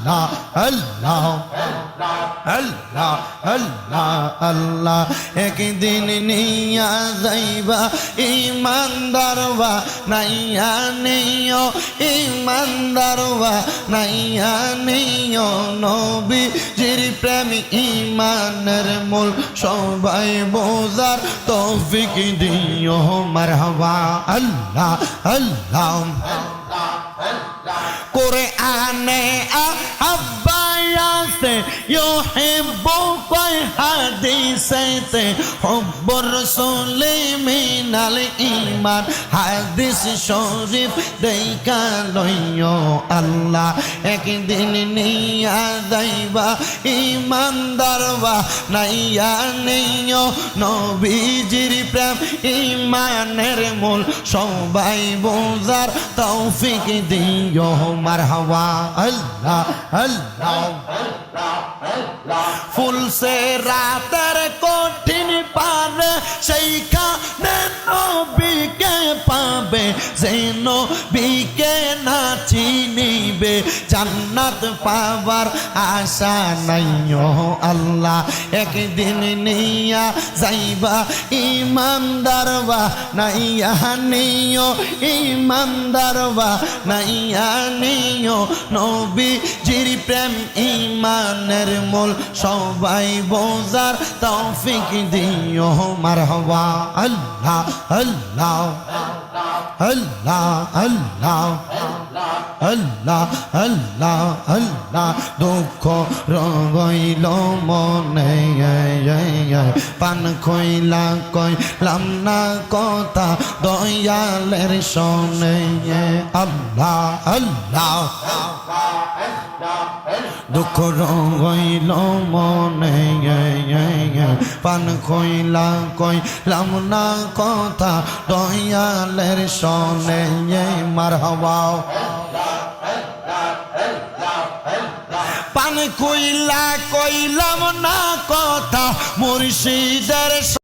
আল্লাহ আল্লাহ আল্লাহ আল্লাহ আল্লাহ একদিন নিয়া যাইবা ইমানদারবা নাইয়া নিও ইমানদারবা নাইয়া নিও নবীজির প্রেম ইমানের মূল সবাই বোঝার তৌফিক দিও মারহাবা আল্লাহ আল্লাহ কোরআনে আব্বায়াতে ইউহিব্বুকা হাদিসেতে হুব্বুর রাসূলি মিনাল ঈমান হাদিস শরীফ দেইখা লইও আল্লাহ একদিন নিয়া যাইবা ইমানদারবা নাইয়া নিও নবীজির প্রেম ইমানের মূল সবাই বোঝার তৌফিক দিও মারহাবা আল্লাহ আল্লাহ ফুল সে রাতের কঠিন পারে সেইখানে নবীকে পাবে যে নবীকে না চিনিবে জান্নাত পাবার আশা নাইও আল্লাহ একদিন নিয়া যাইবা ইমানদারবা নাইয়া নিও ইমানদারবা নাইয়া নিও নবীজির প্রেম ইমানের মূল সবাই বোঝার তৌফিক দিও মারহাবা আল্লাহ আল্লাহ আল্লাহ আল্লাহ আল্লাহ আল্লাহ আল্লাহ দুঃখ রইল মনে পান খইলা কইলাম না কথা দয়ালের শোনে আল্লাহ আল্লাহ দুঃখ রইল মনে পান খইলা কইলাম না কথা দয়ালের শোনে মারহাবা পান কইলা কইলাম না কথা মুর্শিদের